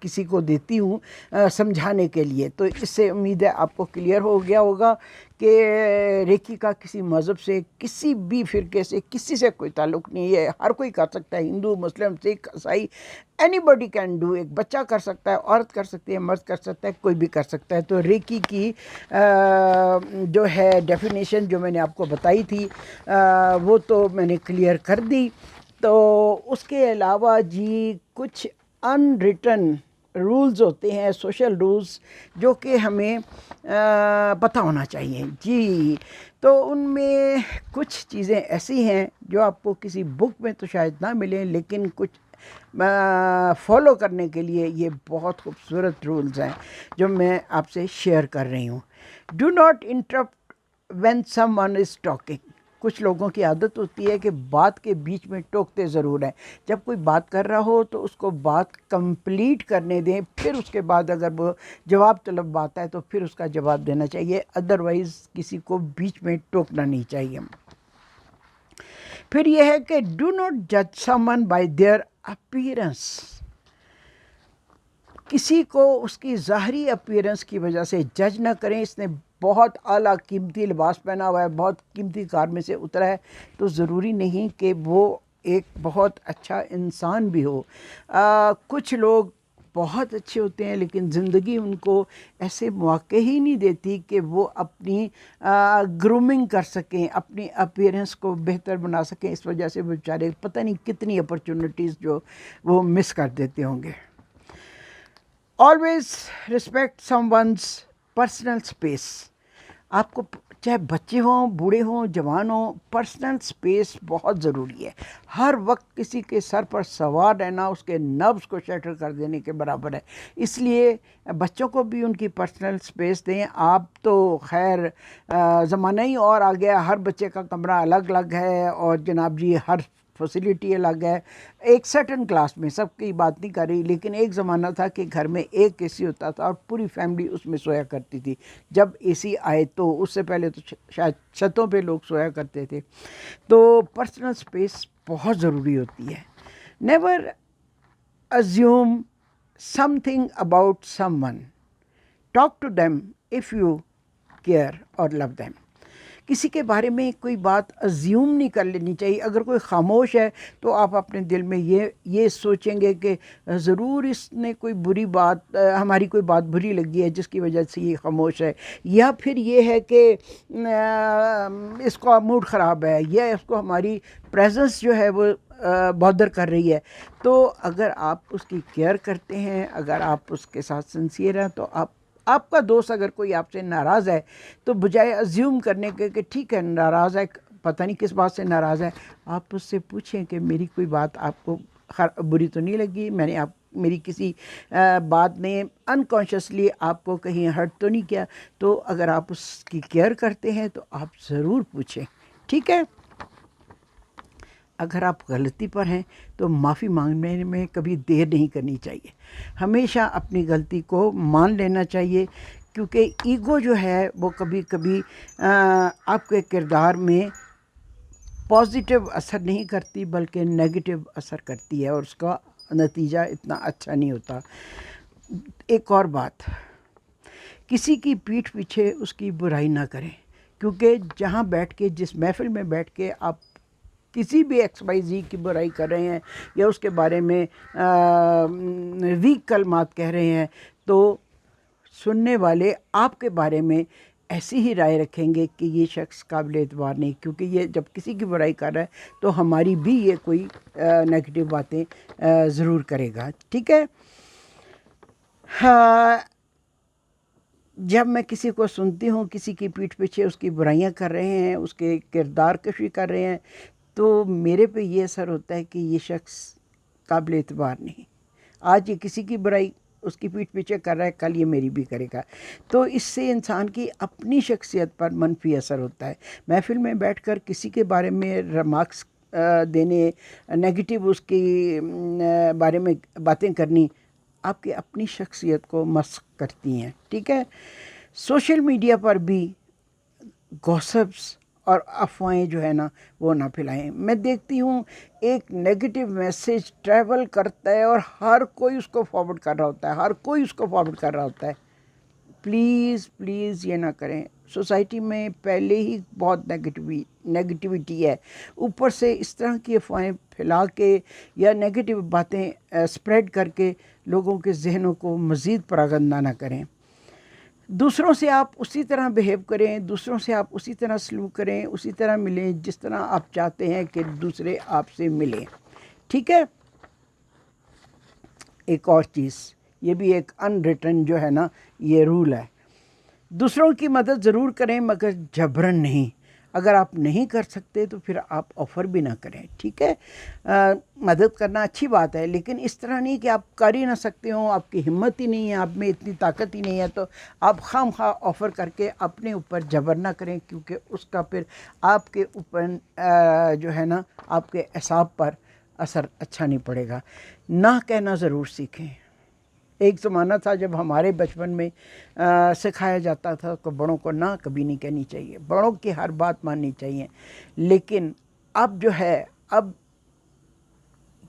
کسی کو دیتی ہوں سمجھانے کے لیے. تو اس سے امید ہے آپ کو کلیئر ہو گیا ہوگا کہ ریکی کا کسی مذہب سے، کسی بھی فرقے سے، کسی سے کوئی تعلق نہیں ہے. ہر کوئی کر سکتا ہے، ہندو، مسلم، سکھ، عیسائی، اینی باڈی کین ڈو. ایک بچہ کر سکتا ہے، عورت کر سکتی ہے، مرد کر سکتا ہے، کوئی بھی کر سکتا ہے. تو ریکی کی جو ہے ڈیفینیشن جو میں نے آپ کو بتائی تھی وہ تو میں نے کلیئر کر دی. تو اس کے علاوہ جی کچھ ان ریٹن رولز ہوتے ہیں، سوشل رولز، جو کہ ہمیں پتہ ہونا چاہیے جی. تو ان میں کچھ چیزیں ایسی ہیں جو آپ کو کسی بک میں تو شاید نہ ملیں، لیکن کچھ فالو کرنے کے لیے یہ بہت خوبصورت رولز ہیں جو میں آپ سے شیئر کر رہی ہوں. Do not interrupt when some one is talking. کچھ لوگوں کی عادت ہوتی ہے کہ بات کے بیچ میں ٹوکتے ضرور ہیں. جب کوئی بات کر رہا ہو تو اس کو بات کمپلیٹ کرنے دیں، پھر اس کے بعد اگر وہ جواب طلب بات ہے تو پھر اس کا جواب دینا چاہیے، ادروائز کسی کو بیچ میں ٹوکنا نہیں چاہیے. پھر یہ ہے کہ ڈو ناٹ جج someone by their appearance. کسی کو اس کی ظاہری اپیرنس کی وجہ سے جج نہ کریں. اس نے بہت اعلیٰ قیمتی لباس پہنا ہوا ہے، بہت قیمتی کار میں سے اترا ہے، تو ضروری نہیں کہ وہ ایک بہت اچھا انسان بھی ہو. کچھ لوگ بہت اچھے ہوتے ہیں لیکن زندگی ان کو ایسے مواقع ہی نہیں دیتی کہ وہ اپنی گرومنگ کر سکیں، اپنی اپیرنس کو بہتر بنا سکیں. اس وجہ سے بیچارے پتہ نہیں کتنی اپرچونٹیز جو وہ مس کر دیتے ہوں گے. Always respect someone's personal space. آپ کو چاہے بچے ہوں، بوڑھے ہوں، جوان ہوں، پرسنل اسپیس بہت ضروری ہے. ہر وقت کسی کے سر پر سوار رہنا اس کے نبض کو شیٹر کر دینے کے برابر ہے. اس لیے بچوں کو بھی ان کی پرسنل اسپیس دیں. آپ تو خیر زمانہ ہی اور آ گیا، ہر بچے کا کمرہ الگ الگ ہے اور جناب جی ہر فیسلٹی الگ ہے. ایک سرٹن کلاس میں، سب کی بات نہیں کر رہی، لیکن ایک زمانہ تھا کہ گھر میں ایک اے سی ہوتا تھا اور پوری فیملی اس میں سویا کرتی تھی. جب اے سی آئے تو اس سے پہلے تو شاید چھتوں پہ لوگ سویا کرتے تھے. تو پرسنل اسپیس بہت ضروری ہوتی ہے. Never assume something about someone. Talk to them if you care or love them. کسی کے بارے میں کوئی بات ازیوم نہیں کر لینی چاہیے. اگر کوئی خاموش ہے تو آپ اپنے دل میں یہ سوچیں گے کہ ضرور اس نے کوئی بری بات، ہماری کوئی بات بری لگی ہے جس کی وجہ سے یہ خاموش ہے، یا پھر یہ ہے کہ اس کا موڈ خراب ہے، یا اس کو ہماری پریزنس جو ہے وہ بادر کر رہی ہے. تو اگر آپ اس کی کیئر کرتے ہیں، اگر آپ اس کے ساتھ سنسیئر ہیں، تو آپ کا دوست اگر کوئی آپ سے ناراض ہے تو بجائے ازیوم کرنے کے کہ ٹھیک ہے ناراض ہے، پتہ نہیں کس بات سے ناراض ہے، آپ اس سے پوچھیں کہ میری کوئی بات آپ کو بری تو نہیں لگی، میں نے میری کسی بات نے انکانشیسلی آپ کو کہیں ہرٹ تو نہیں کیا. تو اگر آپ اس کی کیئر کرتے ہیں تو آپ ضرور پوچھیں، ٹھیک ہے. اگر آپ غلطی پر ہیں تو معافی مانگنے میں کبھی دیر نہیں کرنی چاہیے. ہمیشہ اپنی غلطی کو مان لینا چاہیے، کیونکہ ایگو جو ہے وہ کبھی کبھی آپ کے کردار میں پازیٹیو اثر نہیں کرتی بلکہ نیگیٹو اثر کرتی ہے، اور اس کا نتیجہ اتنا اچھا نہیں ہوتا. ایک اور بات، کسی کی پیٹھ پیچھے اس کی برائی نہ کریں، کیونکہ جہاں بیٹھ کے، جس محفل میں بیٹھ کے آپ کسی بھی ایکس وائی زی کی برائی کر رہے ہیں یا اس کے بارے میں ویک کلمات کہہ رہے ہیں، تو سننے والے آپ کے بارے میں ایسی ہی رائے رکھیں گے کہ یہ شخص قابل اعتبار نہیں، کیونکہ یہ جب کسی کی برائی کر رہا ہے تو ہماری بھی یہ کوئی نیگیٹو باتیں ضرور کرے گا، ٹھیک ہے. جب میں کسی کو سنتی ہوں کسی کی پیٹھ پیچھے اس کی برائیاں کر رہے ہیں، اس کے کردار کشی کر رہے ہیں، تو میرے پہ یہ اثر ہوتا ہے کہ یہ شخص قابل اعتبار نہیں. آج یہ کسی کی برائی اس کی پیٹھ پیچھے کر رہا ہے، کل یہ میری بھی کرے گا. تو اس سے انسان کی اپنی شخصیت پر منفی اثر ہوتا ہے. محفل میں بیٹھ کر کسی کے بارے میں ریمارکس دینے، نیگیٹو اس کی بارے میں باتیں کرنی، آپ کی اپنی شخصیت کو مسخ کرتی ہیں، ٹھیک ہے. سوشل میڈیا پر بھی گوسپس اور افواہیں جو ہے نا وہ نہ پھیلائیں. میں دیکھتی ہوں ایک نیگیٹو میسیج ٹریول کرتا ہے اور ہر کوئی اس کو فارورڈ کر رہا ہوتا ہے، ہر کوئی اس کو فارورڈ کر رہا ہوتا ہے. پلیز پلیز یہ نہ کریں. سوسائٹی میں پہلے ہی بہت نیگیٹیوٹی ہے، اوپر سے اس طرح کی افواہیں پھیلا کے یا نیگیٹو باتیں اسپریڈ کر کے لوگوں کے ذہنوں کو مزید پراگندہ نہ کریں. دوسروں سے آپ اسی طرح بیہیو کریں، دوسروں سے آپ اسی طرح سلوک کریں، اسی طرح ملیں جس طرح آپ چاہتے ہیں کہ دوسرے آپ سے ملیں. ٹھیک ہے. ایک اور چیز، یہ بھی ایک ان ریٹن جو ہے نا یہ رول ہے، دوسروں کی مدد ضرور کریں مگر جبرن نہیں. اگر آپ نہیں کر سکتے تو پھر آپ آفر بھی نہ کریں. ٹھیک ہے. مدد کرنا اچھی بات ہے، لیکن اس طرح نہیں کہ آپ کر ہی نہ سکتے ہوں، آپ کی ہمت ہی نہیں ہے، آپ میں اتنی طاقت ہی نہیں ہے تو آپ خام خواہ آفر کر کے اپنے اوپر جبر نہ کریں، کیونکہ اس کا پھر آپ کے اوپر جو ہے نا آپ کے اعصاب پر اثر اچھا نہیں پڑے گا. نہ کہنا ضرور سیکھیں. ایک زمانہ تھا جب ہمارے بچپن میں سکھایا جاتا تھا کہ بڑوں کو نہ کبھی نہیں کہنی چاہیے، بڑوں کی ہر بات ماننی چاہیے. لیکن اب جو ہے اب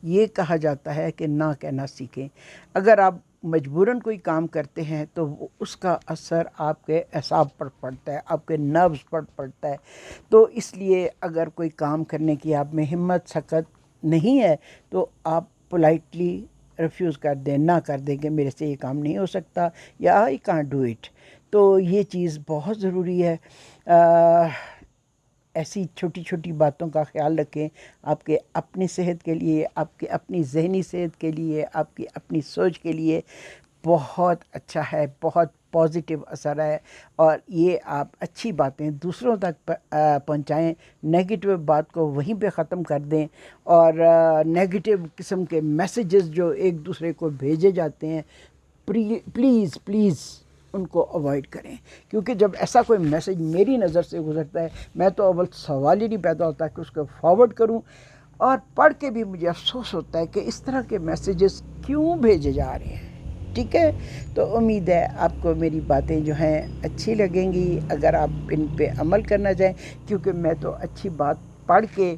یہ کہا جاتا ہے کہ نہ کہنا سیکھیں. اگر آپ مجبوراً کوئی کام کرتے ہیں تو اس کا اثر آپ کے اعصاب پر پڑتا ہے، آپ کے نروز پر پڑتا ہے. تو اس لیے اگر کوئی کام کرنے کی آپ میں ہمت سخت نہیں ہے تو آپ پولائٹلی ریفیوز کر دیں، نہ کر دیں کہ میرے سے یہ کام نہیں ہو سکتا یا آئی کانٹ ڈو اٹ. تو یہ چیز بہت ضروری ہے. ایسی چھوٹی چھوٹی باتوں کا خیال رکھیں. آپ کے اپنی صحت کے لیے، آپ کے اپنی ذہنی صحت کے لیے، آپ کی اپنی سوچ کے لیے بہت اچھا ہے، بہت پازیٹیو اثر ہے. اور یہ آپ اچھی باتیں دوسروں تک پہنچائیں، نیگیٹو بات کو وہیں پہ ختم کر دیں. اور نیگیٹو قسم کے میسیجز جو ایک دوسرے کو بھیجے جاتے ہیں پلیز پلیز ان کو اوائڈ کریں. کیونکہ جب ایسا کوئی میسیج میری نظر سے گزرتا ہے میں تو اول سوال ہی نہیں پیدا ہوتا کہ اس کو فارورڈ کروں، اور پڑھ کے بھی مجھے افسوس ہوتا ہے کہ اس طرح کے میسیجز کیوں بھیجے جا رہے ہیں. ٹھیک ہے. تو امید ہے آپ کو میری باتیں جو ہیں اچھی لگیں گی اگر آپ ان پہ عمل کرنا چاہیں، کیونکہ میں تو اچھی بات پڑھ کے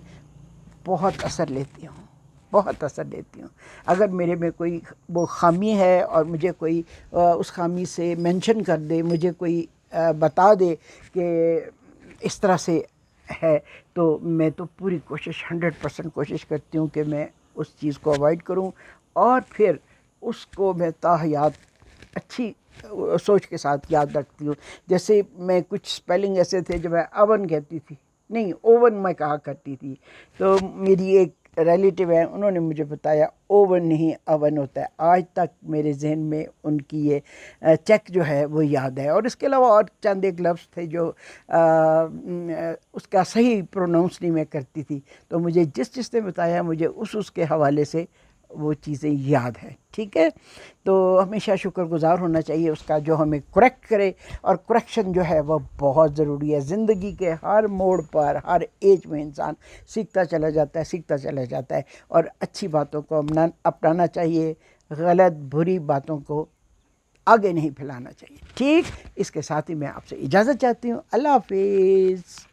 بہت اثر لیتی ہوں، بہت اثر لیتی ہوں. اگر میرے میں کوئی وہ خامی ہے اور مجھے کوئی اس خامی سے مینشن کر دے، مجھے کوئی بتا دے کہ اس طرح سے ہے، تو میں تو پوری کوشش 100% کوشش کرتی ہوں کہ میں اس چیز کو اوائڈ کروں، اور پھر اس کو میں تاحیات اچھی سوچ کے ساتھ یاد رکھتی ہوں. جیسے میں کچھ اسپیلنگ ایسے تھے جو میں اون کہتی تھی، نہیں اوون میں کہا کرتی تھی. تو میری ایک ریلیٹیو ہیں، انہوں نے مجھے بتایا اوون نہیں اون ہوتا ہے. آج تک میرے ذہن میں ان کی یہ چیک جو ہے وہ یاد ہے. اور اس کے علاوہ اور چند ایک لفظ تھے جو اس کا صحیح پروناؤنس نہیں میں کرتی تھی. تو مجھے جس نے بتایا مجھے اس کے حوالے سے وہ چیزیں یاد ہیں. ٹھیک ہے. تو ہمیشہ شکر گزار ہونا چاہیے اس کا جو ہمیں کریکٹ کرے، اور کریکشن جو ہے وہ بہت ضروری ہے. زندگی کے ہر موڑ پر ہر ایج میں انسان سیکھتا چلا جاتا ہے، سیکھتا چلا جاتا ہے، اور اچھی باتوں کو اپنانا چاہیے، غلط بری باتوں کو آگے نہیں پھیلانا چاہیے. ٹھیک. اس کے ساتھ ہی میں آپ سے اجازت چاہتی ہوں. اللہ حافظ.